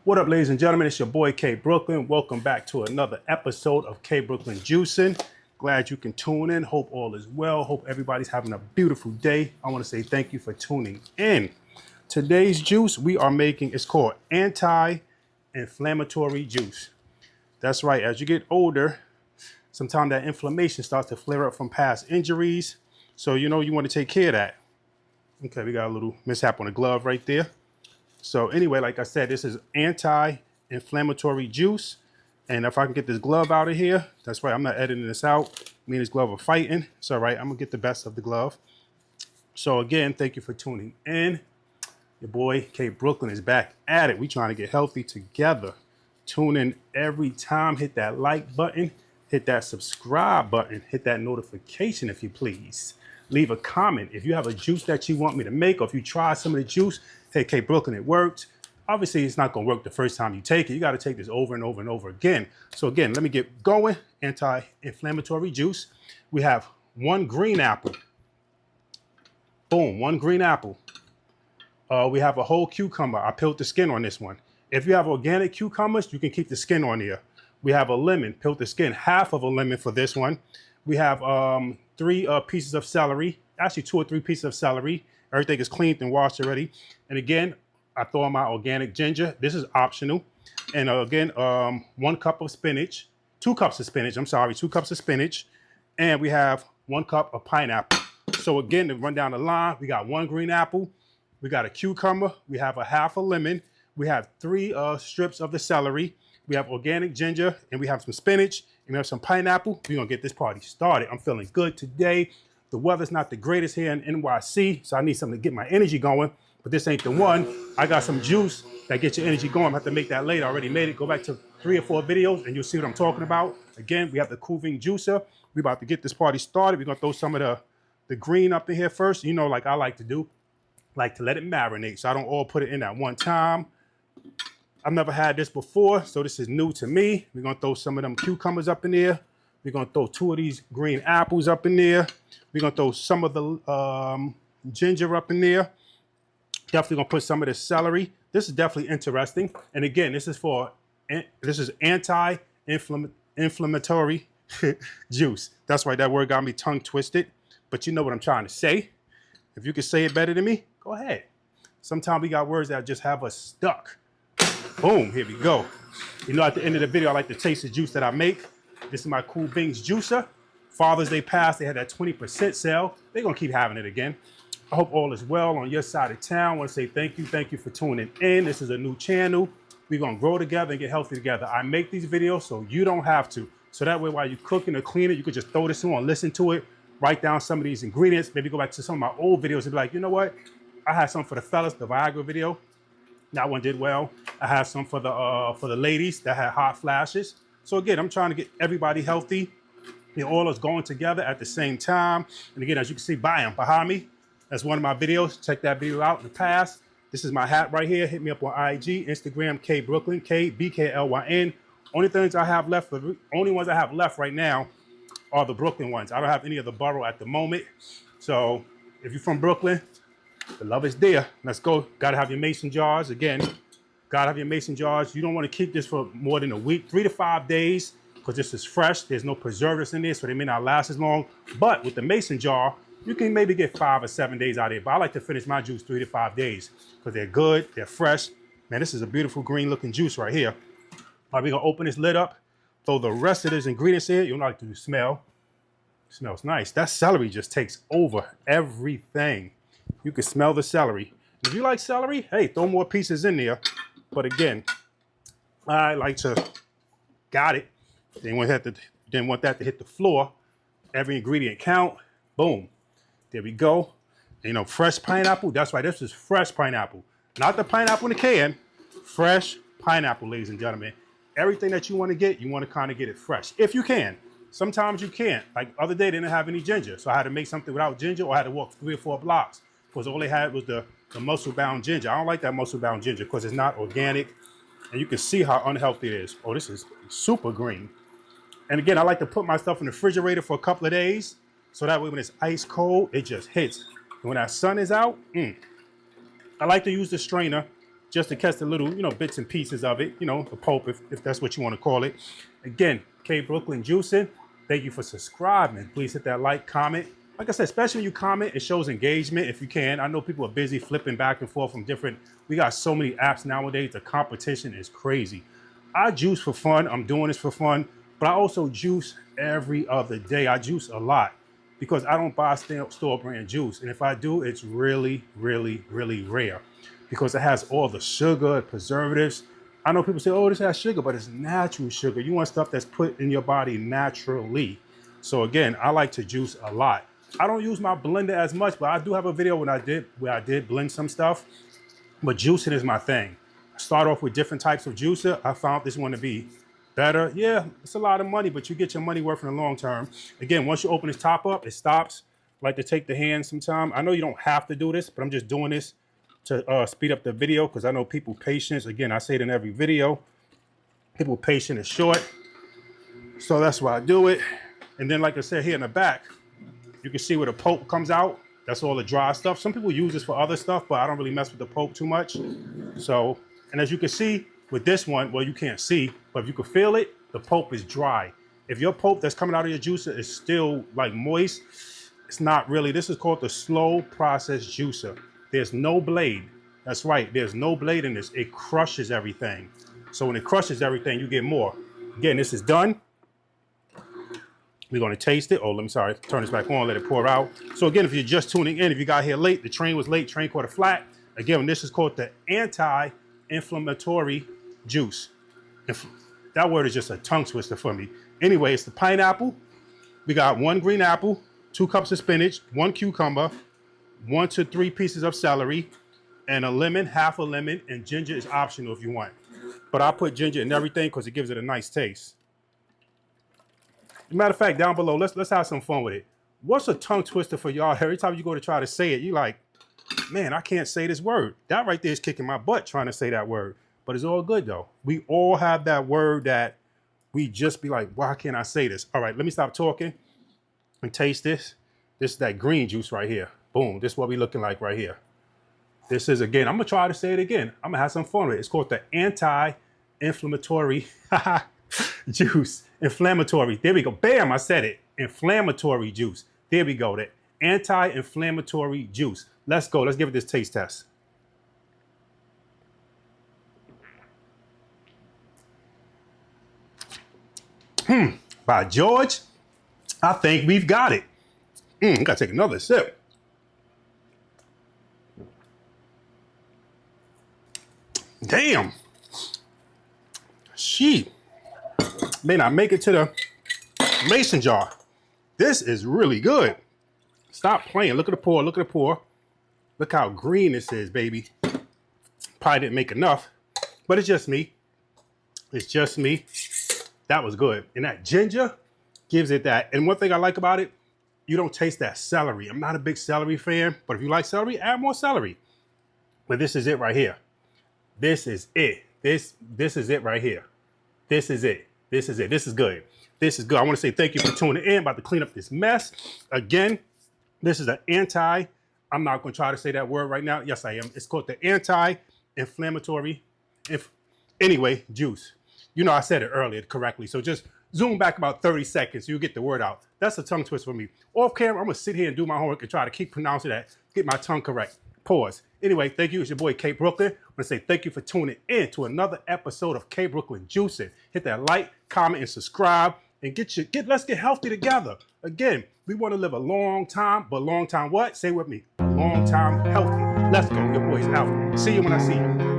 What up, ladies and gentlemen? It's your boy K Brooklyn. Welcome back to another episode of K Brooklyn Juicing. Glad you can tune in. Hope all is well. Hope everybody's having a beautiful day. I want to say thank you for tuning in. Today's juice we are making is called anti-inflammatory juice. That's right. As you get older, sometimes that inflammation starts to flare up from past injuries. So you want to take care of that. Okay, we got a little mishap on the glove right there. So anyway, like I said, this is anti-inflammatory juice. And if I can get this glove out of here, that's right, I'm not editing this out. Me and this glove are fighting. It's all right, I'm gonna get the best of the glove. So again, thank you for tuning in. Your boy K Brooklyn is back at it. We trying to get healthy together. Tune in every time, hit that like button, hit that subscribe button, hit that notification if you please. Leave a comment. If you have a juice that you want me to make, or if you try some of the juice, hey, K Brooklyn, it worked. Obviously, it's not going to work the first time you take it. You got to take this over and over and over again. So again, let me get going. Anti-inflammatory juice. We have one green apple. Boom, one green apple. We have a whole cucumber. I peeled the skin on this one. If you have organic cucumbers, you can keep the skin on here. We have a lemon, peeled the skin, half of a lemon for this one. We have three pieces of celery, actually 2 or 3 pieces of celery. Everything is cleaned and washed already. And again, I throw in my organic ginger. This is optional. And again, 1 cup of spinach, 2 cups of spinach. I'm sorry, 2 cups of spinach. And we have 1 cup of pineapple. So again, to run down the line, we got 1 green apple. We got a cucumber. We have a half a lemon. We have 3 strips of the celery. We have organic ginger, and we have some spinach, and we have some pineapple. We're going to get this party started. I'm feeling good today. The weather's not the greatest here in NYC, so I need something to get my energy going, but this ain't the one. I got some juice that gets your energy going. I have to make that later. I already made it. Go back to 3 or 4 videos, and you'll see what I'm talking about. Again, we have the Kuving juicer. We're about to get this party started. We're going to throw some of the green up in here first, like I like to do. Like to let it marinate, so I don't all put it in at one time. I've never had this before, so this is new to me. We're gonna throw some of them cucumbers up in there. We're gonna throw 2 of these green apples up in there. We're gonna throw some of the ginger up in there. Definitely gonna put some of the celery. This is definitely interesting. And again, this is anti-inflammatory juice. That's right, that word got me tongue twisted, but you know what I'm trying to say. If you can say it better than me, go ahead. Sometimes we got words that just have us stuck. Boom, here we go. At the end of the video, I like to taste the juice that I make. This is my Kuving juicer. Father's Day passed, they had that 20% sale. They're gonna keep having it again. I hope all is well on your side of town. I wanna say thank you for tuning in. This is a new channel. We're gonna grow together and get healthy together. I make these videos so you don't have to. So that way, while you're cooking or cleaning, you could just throw this on, listen to it, write down some of these ingredients, maybe go back to some of my old videos and be like, you know what? I had some for the fellas, the Viagra video. That one did well. I had some for the ladies that had hot flashes. So again, I'm trying to get everybody healthy. All is going together at the same time. And again, as you can see, bam, behind me, that's one of my videos. Check that video out in the past. This is my hat right here. Hit me up on IG, Instagram, K Brooklyn, KBKLYN. Only ones I have left right now are the Brooklyn ones. I don't have any of the borough at the moment. So if you're from Brooklyn, the love is there. Let's go. Gotta have your mason jars. Again, gotta have your mason jars. You don't want to keep this for more than a week, 3 to 5 days, because this is fresh. There's no preservatives in there, so they may not last as long. But with the mason jar, you can maybe get 5 or 7 days out of it. But I like to finish my juice 3 to 5 days because they're good, they're fresh. Man, this is a beautiful green looking juice right here. All right, we're gonna open this lid up, throw the rest of these ingredients in. You know how to smell. It smells nice. That celery just takes over everything. You can smell the celery. If you like celery, hey, throw more pieces in there. But again, I like to, got it. Didn't want that to hit the floor. Every ingredient count. Boom. There we go. Fresh pineapple. That's right. This is fresh pineapple. Not the pineapple in the can. Fresh pineapple, ladies and gentlemen. Everything that you want to get, you want to kind of get it fresh. If you can. Sometimes you can't. Like the other day, they didn't have any ginger. So I had to make something without ginger, or I had to walk 3 or 4 blocks. Because all they had was the muscle-bound ginger. I don't like that muscle-bound ginger because it's not organic. And you can see how unhealthy it is. Oh, this is super green. And again, I like to put my stuff in the refrigerator for a couple of days. So that way when it's ice cold, it just hits. And when that sun is out, I like to use the strainer just to catch the little, bits and pieces of it, the pulp, if that's what you want to call it. Again, K Brooklyn Juicing. Thank you for subscribing. Please hit that like, comment. Like I said, especially when you comment, it shows engagement if you can. I know people are busy flipping back and forth from different. We got so many apps nowadays. The competition is crazy. I juice for fun. I'm doing this for fun, but I also juice every other day. I juice a lot because I don't buy store brand juice. And if I do, it's really, really, really rare because it has all the sugar, preservatives. I know people say, oh, this has sugar, but it's natural sugar. You want stuff that's put in your body naturally. So again, I like to juice a lot. I don't use my blender as much, but I do have a video where I did blend some stuff. But juicing is my thing. I start off with different types of juicer. I found this one to be better. Yeah, it's a lot of money, but you get your money worth in the long term. Again, once you open this top up, it stops. I like to take the hand sometime. I know you don't have to do this, but I'm just doing this to speed up the video because I know people patience. Again, I say it in every video. People patience is short. So that's why I do it. And then like I said, here in the back, you can see where the pulp comes out. That's all the dry stuff. Some people use this for other stuff, but I don't really mess with the pulp too much. So, and as you can see with this one, well, you can't see, but if you can feel it, the pulp is dry. If your pulp that's coming out of your juicer is still like moist, it's not really. This is called the slow process juicer. There's no blade. That's right. There's no blade in this. It crushes everything. So when it crushes everything, you get more. Again, this is done. We're going to taste it. Oh, turn this back on, let it pour out. So again, if you're just tuning in, if you got here late, the train was late, train caught a flat. Again, this is called the anti-inflammatory juice. That word is just a tongue twister for me. Anyway, it's the pineapple. We got 1 green apple, 2 cups of spinach, 1 cucumber, 1 to 3 pieces of celery, and a lemon, half a lemon, and ginger is optional if you want. But I put ginger in everything because it gives it a nice taste. Matter of fact, down below, let's have some fun with it. What's a tongue twister for y'all? Every time you go to try to say it, you like, man, I can't say this word. That right there is kicking my butt trying to say that word. But it's all good though. We all have that word that we just be like, why can't I say this? All right, let me stop talking and taste this. This is that green juice right here. Boom, this is what we looking like right here. This is, again, I'm gonna try to say it again. I'm gonna have some fun with it. It's called the anti-inflammatory juice. Inflammatory. There we go. Bam, I said it. Inflammatory juice. There we go. The anti-inflammatory juice. Let's go. Let's give it this taste test. By George, I think we've got it. Gotta take another sip. Damn. She may not make it to the mason jar. This is really good. Stop playing. Look at the pour. Look at the pour. Look how green this is, baby. Probably didn't make enough, but it's just me. It's just me. That was good. And that ginger gives it that. And one thing I like about it, you don't taste that celery. I'm not a big celery fan, but if you like celery, add more celery. But this is it right here. This is it. This is it right here. This is it. This is it. This is good. This is good. I want to say thank you for tuning in. About to clean up this mess. Again, this is an I'm not going to try to say that word right now. Yes, I am. It's called the anti-inflammatory. Anyway, juice. You know, I said it earlier correctly. So just zoom back about 30 seconds so you get the word out. That's a tongue twist for me. Off camera, I'm going to sit here and do my homework and try to keep pronouncing that. Get my tongue correct. Pause. Anyway, thank you. It's your boy, K Brooklyn. I want to say thank you for tuning in to another episode of K Brooklyn Juicing. Hit that like, comment, and subscribe. And let's get healthy together. Again, we want to live a long time, but long time what? Say with me. A long time healthy. Let's go. Your boy's out. See you when I see you.